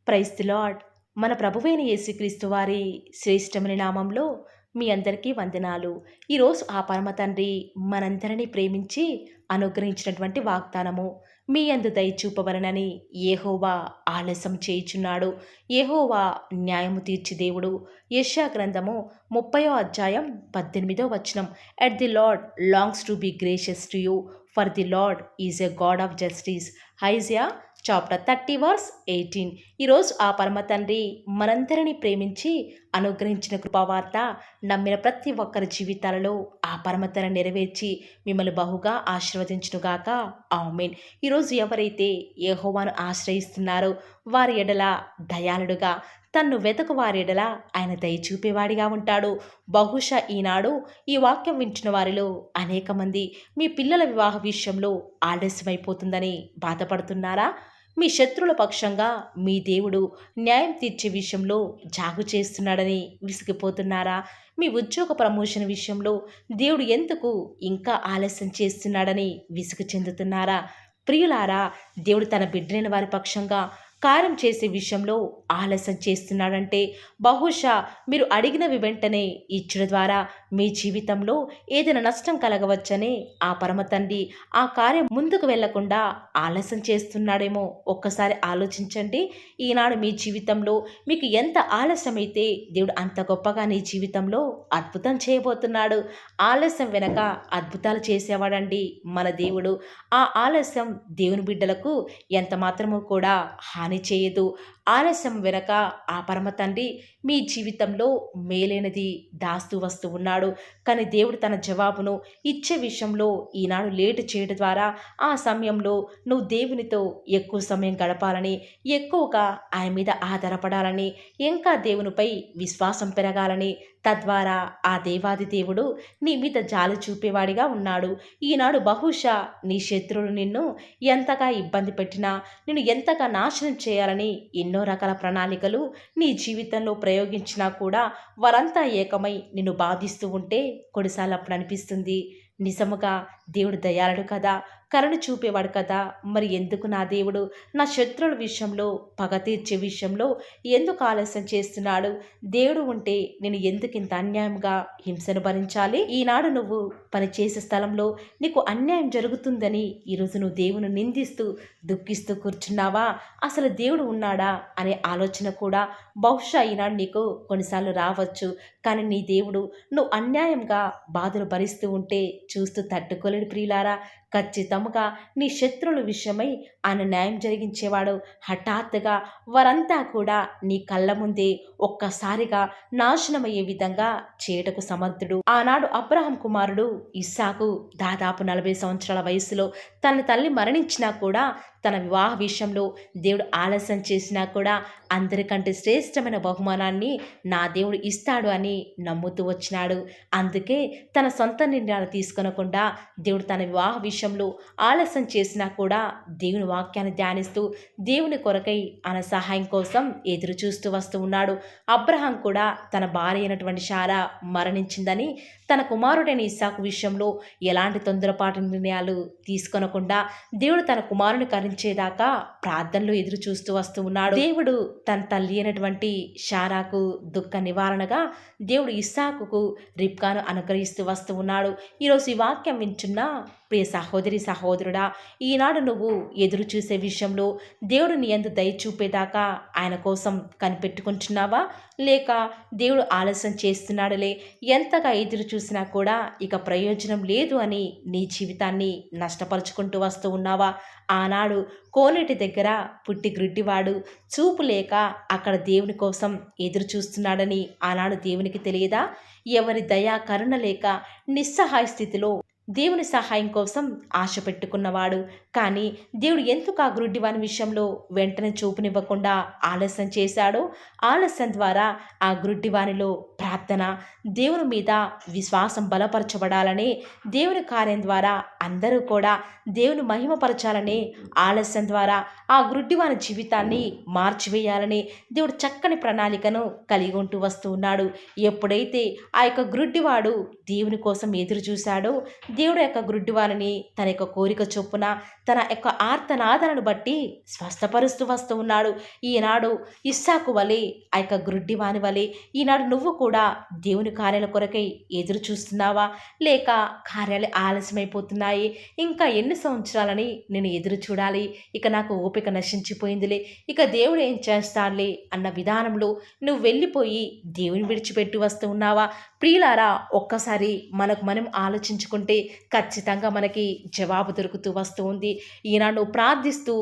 Praise the lord. మన ప్రభువైన యేసుక్రీస్తు వారి శ్రేష్టమైన నామంలో మీ అందరికీ వందనాలు. ఈరోజు ఆ పరమ తండ్రి మనందరినీ ప్రేమించి అనుగ్రహించినటువంటి వాగ్దానము, మీ యందు దయ చూపవలనని యెహోవా ఆలస్యం చేయుచున్నాడు. యెహోవా న్యాయము తీర్చి దేవుడు. యెషయా గ్రంథము 30వ అధ్యాయం 18వ వచనం. Yet the Lord longs to be gracious to you, for the Lord is a God of justice. Isaiah chapter 30 verse 18. ఈరోజు ఆ పరమ తండ్రి మనందరినీ ప్రేమించి అనుగ్రహించిన కృపావార్త నమ్మిన ప్రతి ఒక్కరి జీవితాలలో ఆ పరమతను నెరవేర్చి మిమ్మల్ని బహుగా ఆశీర్వదించునుగాక. ఆమేన్. ఈరోజు ఎవరైతే యెహోవాను ఆశ్రయిస్తున్నారో వారి ఎడల దయాళుడుగా, తన్ను వెతకు వారి ఎడల ఆయన దయ చూపేవాడిగా ఉంటాడు. బహుశా ఈనాడు ఈ వాక్యం వింటున్న వారిలో అనేక మంది మీ పిల్లల వివాహ విషయంలో ఆలస్యమైపోతుందని బాధపడుతున్నారా? మీ శత్రువుల పక్షంగా మీ దేవుడు న్యాయం తీర్చే విషయంలో జాగు చేస్తున్నాడని విసిగిపోతున్నారా? మీ ఉద్యోగ ప్రమోషన్ విషయంలో దేవుడు ఎందుకు ఇంకా ఆలస్యం చేస్తున్నాడని విసుగు చెందుతున్నారా? ప్రియులారా, దేవుడు తన బిడ్డలైన వారి పక్షంగా కార్యం చేసే విషయంలో ఆలస్యం చేస్తున్నాడంటే బహుశా మీరు అడిగినవి వెంటనే ఇచ్చడం ద్వారా మీ జీవితంలో ఏదైనా నష్టం కలగవచ్చని ఆ పరమ తండ్రి ఆ కార్యం ముందుకు వెళ్లకుండా ఆలస్యం చేస్తున్నాడేమో ఒక్కసారి ఆలోచించండి. ఈనాడు మీ జీవితంలో మీకు ఎంత ఆలస్యమైతే దేవుడు అంత గొప్పగా నీ జీవితంలో అద్భుతం చేయబోతున్నాడు. ఆలస్యం వెనక అద్భుతాలు చేసేవాడండి మన దేవుడు. ఆ ఆలస్యం దేవుని బిడ్డలకు ఎంత మాత్రమూ కూడా హాని చేయదు. ఆలస్యం వెనక ఆ పరమ తండ్రి మీ జీవితంలో మేలైనది దాస్తూ వస్తూ ఉన్నాడు. కానీ దేవుడు తన జవాబును ఇచ్చే విషయంలో ఈనాడు లేటు చేయడం ద్వారా ఆ సమయంలో నువ్వు దేవునితో ఎక్కువ సమయం గడపాలని, ఎక్కువగా ఆయన మీద ఆధారపడాలని, ఇంకా దేవునిపై విశ్వాసం పెరగాలని, తద్వారా ఆ దేవాది దేవుడు నీ మీద జాలి చూపేవాడిగా ఉన్నాడు. ఈనాడు బహుశా నీ శత్రువులు నిన్ను ఎంతగా ఇబ్బంది పెట్టినా, నిన్ను ఎంతగా నాశనం చేయాలని ఎన్నో రకాల ప్రణాళికలు నీ జీవితంలో ప్రయోగించినా కూడా వారంతా ఏకమై నిన్ను బాధిస్తూ ఉంటే కొన్నిసార్లు అప్పుడు అనిపిస్తుంది, నిజముగా దేవుడు దయాళుడు కదా, కరుణ చూపేవాడు కదా, మరి ఎందుకు నా దేవుడు నా శత్రువుల విషయంలో, పగ తీర్చే విషయంలో ఎందుకు ఆలస్యం చేస్తున్నాడు? దేవుడు ఉంటే నేను ఎందుకు ఇంత అన్యాయంగా హింసను భరించాలి? ఈనాడు నువ్వు పనిచేసే స్థలంలో నీకు అన్యాయం జరుగుతుందని ఈరోజు నువ్వు దేవుని నిందిస్తూ దుఃఖిస్తూ కూర్చున్నావా? అసలు దేవుడు ఉన్నాడా అనే ఆలోచన కూడా బహుశా ఈనాడు నీకు కొన్నిసార్లు రావచ్చు. కానీ నీ దేవుడు నువ్వు అన్యాయంగా బాధలు భరిస్తూ ఉంటే చూస్తూ తట్టుకోలేడు ప్రియులారా. ఖచ్చితంగా నీ శత్రువుల విషయమై ఆయన న్యాయం జరిగించేవాడు. హఠాత్తుగా వారంతా కూడా నీ కళ్ళ ముందే ఒక్కసారిగా నాశనమయ్యే విధంగా చేయటకు సమర్థుడు. ఆనాడు అబ్రహాం కుమారుడు ఇస్సాకు దాదాపు 40 సంవత్సరాల వయసులో తన తల్లి మరణించినా కూడా తన వివాహ విషయంలో దేవుడు ఆలస్యం చేసినా కూడా అందరికంటే శ్రేష్టమైన బహుమానాన్ని నా దేవుడు ఇస్తాడు అని నమ్ముతూ వచ్చినాడు. అందుకే తన సొంత నిర్ణయాలు తీసుకొనకుండా దేవుడు తన వివాహ విషయంలో ఆలస్యం చేసినా కూడా దేవుని వాక్యాన్ని ధ్యానిస్తూ దేవుని కొరకై ఆయన సహాయం కోసం ఎదురు చూస్తూ వస్తూ ఉన్నాడు. అబ్రహాం కూడా తన భార్య అయినటువంటి శారా మరణించిందని తన కుమారుడైన ఇస్సాకు విషయంలో ఎలాంటి తొందరపాటు నిర్ణయాలు తీసుకొనకుండా దేవుడు తన కుమారుని కరించేదాకా ప్రార్థనలు ఎదురు చూస్తూ వస్తూ ఉన్నాడు. దేవుడు తన తల్లి అయినటువంటి శారాకు దుఃఖ నివారణగా దేవుడు ఇస్సాకుకు రిబ్కాను అనుగ్రహిస్తూ వస్తూ ఉన్నాడు. ఈరోజు ఈ వాక్యం వింటున్న ప్రియ సహోదరి సహోదరుడా, ఈనాడు నువ్వు ఎదురు చూసే విషయంలో దేవుడు నీ యందు దయ చూపేదాకా ఆయన కోసం కనిపెట్టుకుంటున్నావా? లేక దేవుడు ఆలస్యం చేస్తున్నాడులే, ఎంతగా ఎదురు చూసినా కూడా ఇక ప్రయోజనం లేదు అని నీ జీవితాన్ని నష్టపరుచుకుంటూ వస్తూ ఉన్నావా? ఆనాడు కోనేటి దగ్గర పుట్టి గ్రుడ్డివాడు చూపు లేక అక్కడ దేవుని కోసం ఎదురు చూస్తున్నాడని ఆనాడు దేవునికి తెలియదా? ఎవరి దయా కరుణ లేక నిస్సహాయ స్థితిలో దేవుని సహాయం కోసం ఆశ పెట్టుకున్నవాడు. కానీ దేవుడు ఎందుకు ఆ గ్రుడ్డివాని విషయంలో వెంటనే చూపునివ్వకుండా ఆలస్యం చేశాడో, ఆలస్యం ద్వారా ఆ గ్రుడ్డివానిలో ప్రార్థన, దేవుని మీద విశ్వాసం బలపరచబడాలని, దేవుని కార్యం ద్వారా అందరూ కూడా దేవుని మహిమపరచాలని, ఆలస్యం ద్వారా ఆ గ్రుడ్డివాని జీవితాన్ని మార్చివేయాలని దేవుడు చక్కని ప్రణాళికను కలిగి ఉంటూ వస్తూ ఉన్నాడు. ఎప్పుడైతే ఆ యొక్క గ్రుడ్డివాడు దేవుని కోసం ఎదురు చూశాడో దేవుడు యొక్క గ్రుడ్డివారిని తన యొక్క కోరిక చొప్పున తన యొక్క ఆర్తనాదనను బట్టి స్వస్థపరుస్తూ వస్తూ ఉన్నాడు. ఈనాడు ఇస్సాకు వలె ఆ యొక్క గ్రుడ్డివాని వలె ఈనాడు నువ్వు కూడా దేవుని కార్యాల కొరకై ఎదురు చూస్తున్నావా? లేక కార్యాలు ఆలస్యమైపోతున్నాయి, ఇంకా ఎన్ని సంవత్సరాలని నేను ఎదురు చూడాలి, ఇక నాకు ఓపిక నశించిపోయిందిలే, ఇక దేవుడు ఏం చేస్తాడులే అన్న విధానంలో నువ్వు వెళ్ళిపోయి దేవుని విడిచిపెట్టి వస్తూ ఉన్నావా? ప్రియులారా, ఒక్కసారి మనకు మనం ఆలోచించుకుంటే ఖచ్చితంగా మనకి జవాబు దొరుకుతూ వస్తూ ఉంది. ఈనాడు నువ్వు ప్రార్థిస్తూ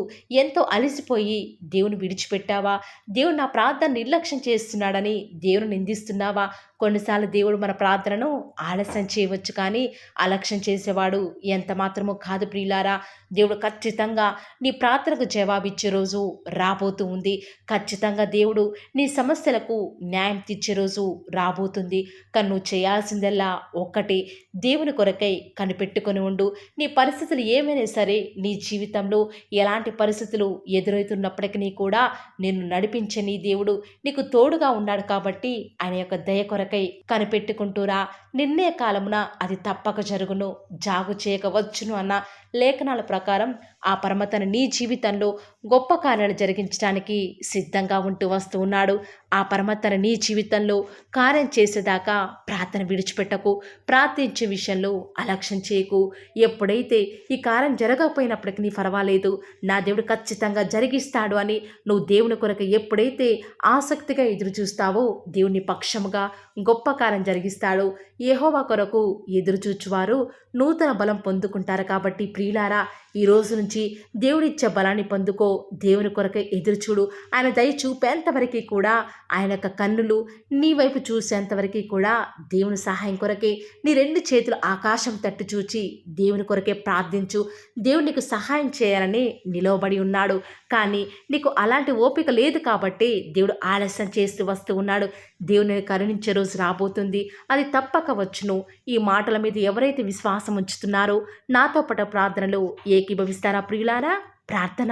ఎంతో అలసిపోయి దేవుని విడిచిపెట్టావా? దేవుడు నా ప్రార్థన నిర్లక్ష్యం చేస్తున్నాడని దేవుని నిందిస్తున్నావా? కొన్నిసార్లు దేవుడు మన ప్రార్థనను ఆలస్యం చేయవచ్చు, కానీ అలక్ష్యం చేసేవాడు ఎంత మాత్రమూ కాదు ప్రియులారా. దేవుడు ఖచ్చితంగా నీ ప్రార్థనకు జవాబిచ్చే రోజు రాబోతూ ఉంది. ఖచ్చితంగా దేవుడు నీ సమస్యలకు న్యాయం తీర్చే రోజు రాబోతుంది. కానీ నువ్వు చేయాల్సిందల్లా ఒక్కటే, దేవుని కొరకై కనిపెట్టుకొని ఉండు. నీ పరిస్థితులు ఏమైనా సరే, నీ జీవితంలో ఎలాంటి పరిస్థితులు ఎదురవుతున్నప్పటికీ కూడా నిన్ను నడిపించే నీ దేవుడు నీకు తోడుగా ఉన్నాడు. కాబట్టి ఆయన యొక్క దయ కొరకై కనిపెట్టుకుంటూరా. నిర్ణయ కాలమున అది తప్పక జరుగును, జాగు చేయకవచ్చును అన్న లేఖనాల ప్రకారం ఆ పరమతను నీ జీవితంలో గొప్ప కార్యాలు జరిగించడానికి సిద్ధంగా ఉంటూ వస్తూ ఉన్నాడు. ఆ పరమతను నీ జీవితంలో కార్యం చేసేదాకా ప్రార్థన విడిచిపెట్టకు. ప్రార్థించే విషయంలో అలక్ష్యం చేయకు. ఎప్పుడైతే ఈ కార్యం జరగకపోయినప్పటికీ పర్వాలేదు, నా దేవుడు ఖచ్చితంగా జరిగిస్తాడు అని నువ్వు దేవుని కొరకు ఎప్పుడైతే ఆసక్తిగా ఎదురు చూస్తావో, దేవుని పక్షముగా గొప్ప కార్యం జరిగిస్తాడు. యెహోవా కొరకు ఎదురు చూచువారు నూతన బలం పొందుకుంటారు. కాబట్టి ప్రియులారా, ఈ రోజు నుంచి దేవుడిచ్చే బలాన్ని పొందుకో. దేవుని కొరకై ఎదురుచూడు. ఆయన దయ చూపేంతవరకు కూడా, ఆయన యొక్క కన్నులు నీ వైపు చూసేంతవరకు కూడా దేవుని సహాయం కొరకే నీ రెండు చేతులు ఆకాశం తట్టు చూచి దేవుని కొరకే ప్రార్థించు. దేవుడు నీకు సహాయం చేయాలని నిలవబడి ఉన్నాడు. కానీ నీకు అలాంటి ఓపిక లేదు కాబట్టి దేవుడు ఆలస్యం చేస్తూ వస్తూ ఉన్నాడు. దేవుని కరుణించే రోజు రాబోతుంది, అది తప్పక వచ్చును. ఈ మాటల మీద ఎవరైతే విశ్వాసం ఉంచుతున్నారో నాతో పాటు ప్రార్థనలో ఏకీభవిస్తారా ప్రియులారా? ప్రార్థన.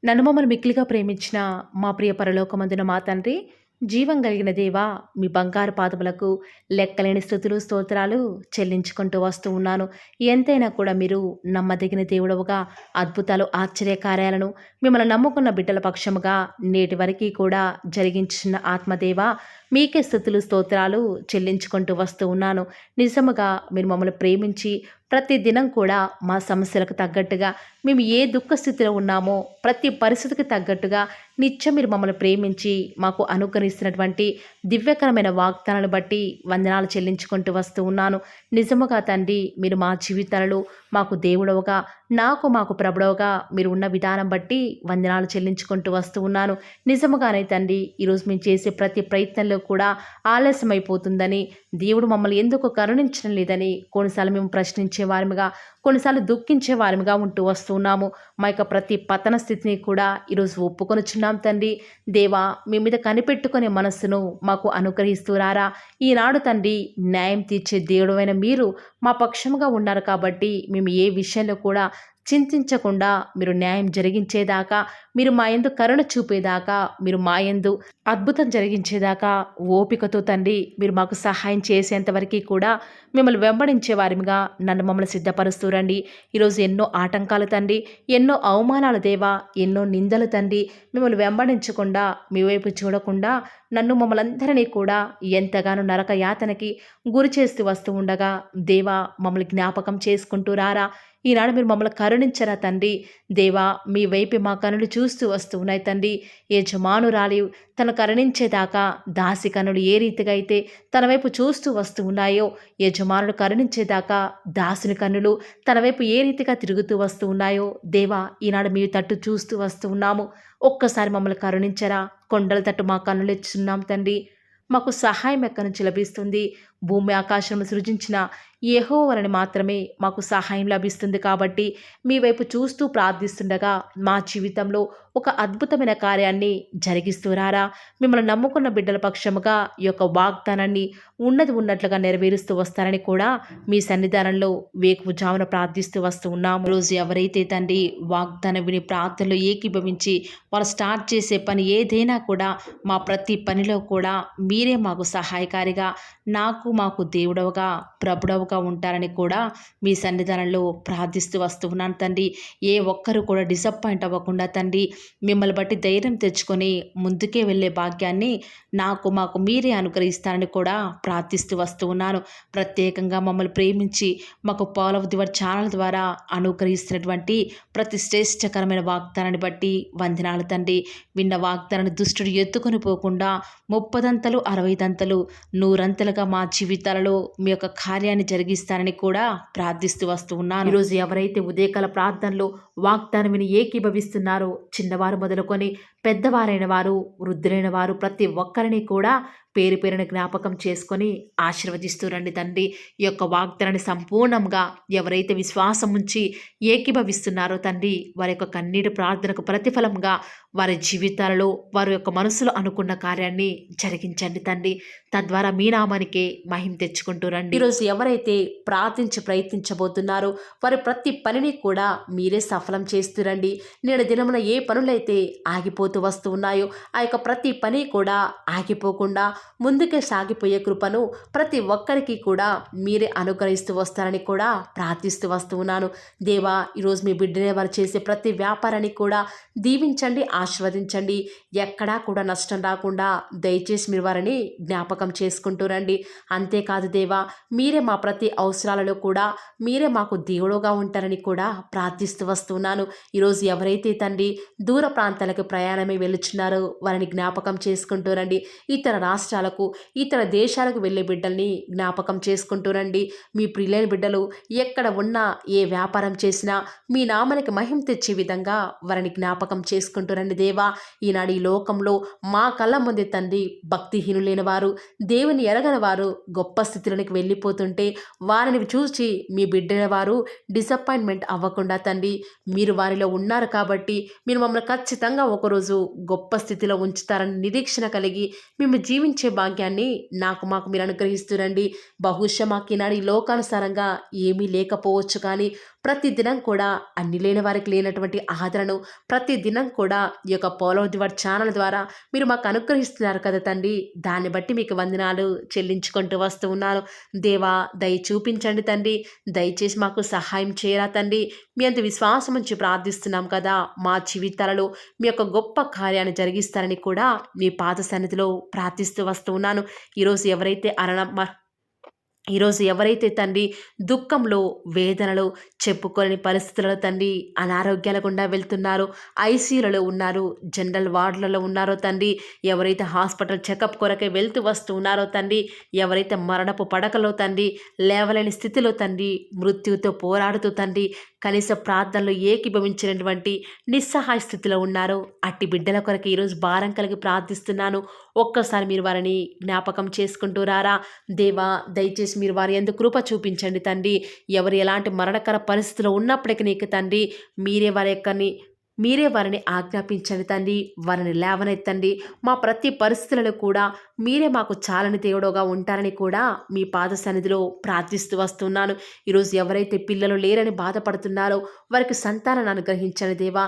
నన్ను మమ్మల్ని మిక్కిలిగా ప్రేమించిన మా ప్రియ పరలోకమందున మా తండ్రి, జీవం కలిగిన దేవా, మీ బంగారు పాదములకు లెక్కలేని స్తుతులు స్తోత్రాలు చెల్లించుకుంటూ వస్తూ ఉన్నాను. ఎంతైనా కూడా మీరు నమ్మదగిన దేవుడవుగా అద్భుతాలు ఆశ్చర్యకార్యాలను మిమ్మల్ని నమ్ముకున్న బిడ్డల పక్షముగా నేటి వరకు కూడా జరిగించిన ఆత్మదేవ, మీకే స్తుతులు స్తోత్రాలు చెల్లించుకుంటూ వస్తూ ఉన్నాను. నిజముగా మీరు మమ్మల్ని ప్రేమించి ప్రతి దినం కూడా మా సమస్యలకు తగ్గట్టుగా, మేము ఏ దుఃఖ స్థితిలో ఉన్నామో ప్రతి పరిస్థితికి తగ్గట్టుగా నిత్యం మీరు మమ్మల్ని ప్రేమించి మాకు అనుగ్రహిస్తున్నటువంటి దివ్యకరమైన వాగ్దానాలను బట్టి వందనాలు చెల్లించుకుంటూ వస్తూ ఉన్నాను. నిజముగా తండ్రి, మీరు మా జీవితాలలో మాకు దేవుడవుగా, మాకు ప్రభుడవుగా మీరు ఉన్న విధానం బట్టి వందనాలు చెల్లించుకుంటూ వస్తూ ఉన్నాను. నిజముగానే తండ్రి, ఈరోజు మేము చేసే ప్రతి ప్రయత్నంలో కూడా ఆలస్యమైపోతుందని, దేవుడు మమ్మల్ని ఎందుకు కరుణించడం లేదని కొన్నిసార్లు మేము ప్రశ్నించే వారిగా, కొన్నిసార్లు దుఃఖించే వారిగా ఉంటూ వస్తున్నాము. మా యొక్క ప్రతి పతన స్థితిని కూడా ఈరోజు ఒప్పుకొనుచున్నాం తండ్రి. దేవా, మీ మీద కనిపెట్టుకునే మనస్సును మాకు అనుగ్రహిస్తూ రారా. ఈనాడు తండ్రి, న్యాయం తీర్చే దేవుడైన మీరు మా పక్షముగా ఉన్నారు కాబట్టి మేము ఏ విషయంలో కూడా చింతించకుండా మీరు న్యాయం జరిగించేదాకా, మీరు మా యందు కరుణ చూపేదాకా, మీరు మా యందు అద్భుతం జరిగించేదాకా ఓపికతో తండ్రి మీరు మాకు సహాయం చేసేంతవరకు కూడా మిమ్మల్ని వెంబడించే వారిగా మమ్మల్ని సిద్ధపరుస్తూ రండి. ఈరోజు ఎన్నో ఆటంకాలు తండ్రి, ఎన్నో అవమానాలు దేవా, ఎన్నో నిందలు తండ్రి, మిమ్మల్ని వెంబడించకుండా, మీ వైపు చూడకుండా మమ్మల్ని అందరినీ కూడా ఎంతగానో నరక యాతనకి గురి చేస్తూ వస్తూ ఉండగా, దేవా మమ్మల్ని జ్ఞాపకం చేసుకుంటూ రారా. ఈనాడు మీరు మమ్మల్ని కరుణించరా తండ్రి. దేవా, మీ వైపు మా కనులు చూస్తూ వస్తూ ఉన్నాయి తండ్రి. యజమానురాలి తను కరుణించేదాకా దాసి కనులు ఏ రీతిగా అయితే తన వైపు చూస్తూ వస్తూ ఉన్నాయో, యజమానుడు కరుణించేదాకా దాసుని కన్నులు తన వైపు ఏ రీతిగా తిరుగుతూ వస్తూ ఉన్నాయో, దేవా ఈనాడు మీ తట్టు చూస్తూ వస్తూ ఉన్నాము. ఒక్కసారి మమ్మల్ని కరుణించరా. కొండల తట్టు మా కన్నులు ఇచ్చున్నాం తండ్రి. మాకు సహాయం ఎక్కడి నుంచి లభిస్తుంది? భూమి ఆకాశం సృజించిన యెహోవాని మాత్రమే మాకు సహాయం లభిస్తుంది. కాబట్టి మీ వైపు చూస్తూ ప్రార్థిస్తుండగా మా జీవితంలో ఒక అద్భుతమైన కార్యాన్ని జరిగిస్తూ రారా. మిమ్మల్ని నమ్ముకున్న బిడ్డల పక్షముగా ఈ యొక్క వాగ్దానాన్ని ఉన్నట్లుగా నెరవేరుస్తూ వస్తారని కూడా మీ సన్నిధానంలో వేకువజామున ప్రార్థిస్తూ వస్తూ ఉన్నాము. రోజు ఎవరైతే తండ్రి వాగ్దానం విని ప్రార్థనలో ఏకీభవించి వాళ్ళు స్టార్ట్ చేసే పని ఏదైనా కూడా, మా ప్రతి పనిలో కూడా మీరే మాకు సహాయకారిగా, నాకు మాకు దేవుడవుగా ప్రభుడవుగా ఉంటారని కూడా మీ సన్నిధానంలో ప్రార్థిస్తూ వస్తూ ఉన్నాను తండ్రి. ఏ ఒక్కరు కూడా డిసప్పాయింట్ అవ్వకుండా తండ్రి మిమ్మల్ని బట్టి ధైర్యం తెచ్చుకొని ముందుకే వెళ్ళే భాగ్యాన్ని మాకు మీరే అనుగ్రహిస్తారని కూడా ప్రార్థిస్తూ వస్తూ ఉన్నాను. ప్రత్యేకంగా మమ్మల్ని ప్రేమించి మాకు Paul of the word channel ద్వారా అనుగ్రహిస్తున్నటువంటి ప్రతి శ్రేష్టకరమైన వాగ్దానాన్ని బట్టి వందనాలు తండ్రి. విన్న వాగ్దానాన్ని దుష్టుడు ఎత్తుకొని పోకుండా 30 60 100 మా జీవితాలలో మీ యొక్క కార్యాన్ని జరిగిస్తారని కూడా ప్రార్థిస్తూ వస్తూ ఉన్నాను. ఈరోజు ఎవరైతే ఉదయకాల ప్రార్థనలో వాగ్దానం విని ఏకీభవిస్తున్నారో చిన్నవారు మొదలుకొని పెద్దవారైన వారు వృద్ధులైన వారు ప్రతి ఒక్కరిని కూడా పేరు పేరున జ్ఞాపకం చేసుకొని ఆశీర్వదిస్తూ రండి తండ్రి. ఈ యొక్క వాగ్దానాన్ని సంపూర్ణంగా ఎవరైతే విశ్వాసం ఉంచి ఏకీభవిస్తున్నారో తండ్రి వారి యొక్క కన్నీటి ప్రార్థనకు ప్రతిఫలంగా వారి జీవితాలలో వారి యొక్క మనసులో అనుకున్న కార్యాన్ని జరిగించండి తండ్రి. తద్వారా మీ నామానికే మహిమ తెచ్చుకుంటూ రండి. ఈరోజు ఎవరైతే ప్రయత్నించబోతున్నారో వారి ప్రతి పనిని కూడా మీరే సఫలం చేస్తురండి. నేడు దినమున ఏ పనులైతే ఆగిపోతూ వస్తూ ఉన్నాయో ఆ యొక్క ప్రతి పని కూడా ఆగిపోకుండా ముందుకే సాగిపోయే కృపను ప్రతి ఒక్కరికి కూడా మీరే అనుగ్రహిస్తూ వస్తారని కూడా ప్రార్థిస్తూ వస్తూ ఉన్నాను. దేవా, ఈరోజు మీ బిడ్డనే వారు చేసే ప్రతి వ్యాపారాన్ని కూడా దీవించండి, ఆశీర్వదించండి. ఎక్కడా కూడా నష్టం రాకుండా దయచేసి మీరు వారిని జ్ఞాపకం చేసుకుంటూ రండి. అంతేకాదు దేవా, మీరే మా ప్రతి అవసరాలలో కూడా మీరే మాకు దేవుడుగా ఉంటారని కూడా ప్రార్థిస్తూ వస్తున్నాను. ఈరోజు ఎవరైతే తండ్రి దూర ప్రాంతాలకు ప్రయాణమే వెళుచున్నారో వారిని జ్ఞాపకం చేసుకుంటూ రండి. ఇతర రాష్ట్రాలకు ఇతర దేశాలకు వెళ్ళే బిడ్డల్ని జ్ఞాపకం చేసుకుంటూ రండి. మీ ప్రియులైన బిడ్డలు ఎక్కడ ఉన్నా ఏ వ్యాపారం చేసినా మీ నామానికి మహిమ తెచ్చే విధంగా వారిని జ్ఞాపకం చేసుకుంటూ రండి దేవా. ఈనాడు ఈ లోకంలో మా కళ్ళ ముందే తండ్రి భక్తిహీనులైన వారు దేవుని ఎరగని వారు గొప్ప స్థితిలోనికి వెళ్ళిపోతుంటే వారిని చూసి మీ బిడ్డల వారు డిసప్పాయింట్మెంట్ అవ్వకుండా తండ్రి మీరు వారిలో ఉన్నారు కాబట్టి మీరు మమ్మల్ని ఖచ్చితంగా ఒకరోజు గొప్ప స్థితిలో ఉంచుతారని నిరీక్షణ కలిగి మేము జీవించే భాగ్యాన్ని మాకు మీరు అనుగ్రహిస్తురండి. బహుశా మాకు ఈనాడు ఈ లోకానుసారంగా ఏమీ లేకపోవచ్చు, కానీ ప్రతిదినం కూడా అన్ని లేని వారికి లేనటువంటి ఆదరణను ప్రతిదినం కూడా ఈ యొక్క Paul of the word channel ద్వారా మీరు మాకు అనుగ్రహిస్తున్నారు కదా తండ్రి. దాన్ని బట్టి మీకు వందనాలు చెల్లించుకుంటూ వస్తూ ఉన్నాను. దేవా, దయ చూపించండి తండ్రి. దయచేసి మాకు సహాయం చేయరా తండ్రి. మీ అంత విశ్వాసం నుంచి ప్రార్థిస్తున్నాం కదా, మా జీవితాలలో మీ యొక్క గొప్ప కార్యాన్ని జరిగిస్తారని కూడా మీ పాద సన్నిధిలో ప్రార్థిస్తూ వస్తూ ఉన్నాను. ఈరోజు ఎవరైతే తండ్రి దుఃఖంలో వేదనలో చెప్పుకోలేని పరిస్థితులలో తండ్రి అనారోగ్యాల గుండా వెళ్తున్నారో, ఐసీయూలలో ఉన్నారు, జనరల్ వార్డులలో ఉన్నారో తండ్రి, ఎవరైతే హాస్పిటల్ చెకప్ కొరకే వెళ్తూ వస్తూ ఉన్నారో తండ్రి, ఎవరైతే మరణపు పడకలో తండ్రి లేవలేని స్థితిలో తండ్రి మృత్యుతో పోరాడుతూ తండ్రి కనీస ప్రార్థనలు ఏకీభవించినటువంటి నిస్సహాయ స్థితిలో ఉన్నారో అట్టి బిడ్డల కొరకు ఈరోజు భారం కలిగి ప్రార్థిస్తున్నాను. ఒక్కసారి మీరు వారిని జ్ఞాపకం చేసుకుంటూ రారా దేవా. దయచేసి మీరు వారి యందు కృప చూపించండి తండ్రి. ఎవరు ఎలాంటి మరణకర పరిస్థితిలో ఉన్నప్పటికీ నీకు తండ్రి మీరే వారిని ఆజ్ఞాపించండి తండ్రి. వారిని లేవనెత్తండి. మా ప్రతి పరిస్థితులలో కూడా మీరే మాకు చాలని దేవుడుగా ఉంటారని కూడా మీ పాద సన్నిధిలో ప్రార్థిస్తూ వస్తున్నాను. ఈరోజు ఎవరైతే పిల్లలు లేరని బాధపడుతున్నారో వారికి సంతానాన్ని అనుగ్రహించండి దేవా.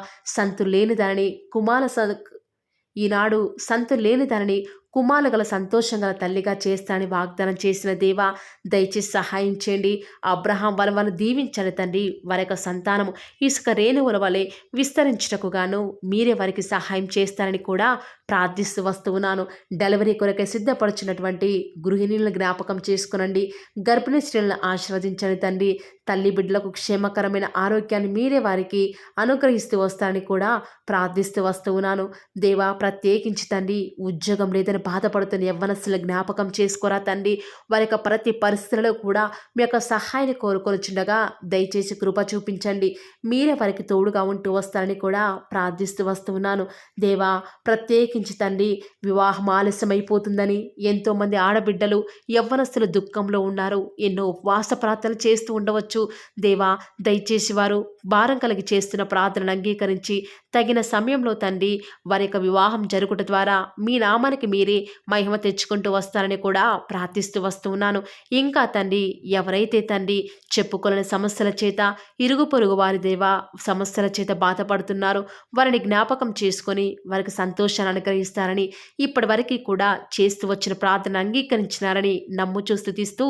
ఈనాడు సంతు లేని దానిని కుమారులు గల సంతోషం గల తల్లిగా చేస్తానని వాగ్దానం చేసిన దేవా, దయచేసి సహాయం చేయండి. అబ్రహాం వలవను దీవించని తండ్రి. వారి యొక్క సంతానము ఇసుక రేణువుల వలె విస్తరించుటకు గాను మీరే వారికి సహాయం చేస్తారని కూడా ప్రార్థిస్తూ వస్తూ ఉన్నాను. డెలివరీ కొరకే సిద్ధపడుచున్నటువంటి గృహిణులను జ్ఞాపకం చేసుకునండి. గర్భిణీ స్త్రీలను ఆశీర్వదించని తండ్రి. తల్లి బిడ్డలకు క్షేమకరమైన ఆరోగ్యాన్ని మీరే వారికి అనుగ్రహిస్తూ వస్తారని కూడా ప్రార్థిస్తూ వస్తూ ఉన్నాను. దేవా, ప్రత్యేకించి తండ్రి ఉద్యోగం లేదని బాధపడుతున్న యవ్వనస్తుల జ్ఞాపకం చేసుకోరా తండ్రి. వారి యొక్క ప్రతి పరిస్థితులలో కూడా మీ యొక్క సహాయాన్ని కోరుకొనిచుండగా దయచేసి కృప చూపించండి. మీరే వారికి తోడుగా ఉంటూ వస్తారని కూడా ప్రార్థిస్తూ వస్తూ ఉన్నాను. దేవా, ప్రత్యేకించి తండ్రి వివాహం ఆలస్యమైపోతుందని ఎంతోమంది ఆడబిడ్డలు యవ్వనస్తులు దుఃఖంలో ఉన్నారు. ఎన్నో ఉపవాస ప్రార్థనలు చేస్తూ ఉండవచ్చు. దేవా, దయచేసి వారు భారం కలిగి చేస్తున్న ప్రార్థనను అంగీకరించి తగిన సమయంలో తండ్రి వారి యొక్క వివాహం జరుగుట ద్వారా మీ నామానికి మీరే నామానికి మహిమ తెచ్చుకుంటూ వస్తారని కూడా ప్రార్థిస్తూ వస్తూ ఉన్నాను. ఇంకా తండ్రి, ఎవరైతే తండ్రి చెప్పుకోలేని సమస్యల చేత, ఇరుగు పొరుగు వారి దేవా సమస్యల చేత బాధపడుతున్నారో వారిని జ్ఞాపకం చేసుకొని వారికి సంతోషాన్ని అనుగ్రహిస్తారని, ఇప్పటి వరకు కూడా చేస్తూ వచ్చిన ప్రార్థన అంగీకరించినారని నమ్ముచూ స్తుతిస్తూ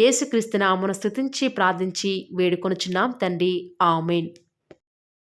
యేసుక్రీస్తు నామమున స్తుతించి ప్రార్థించి వేడుకొనుచున్నాం తండ్రి. ఆమేన్.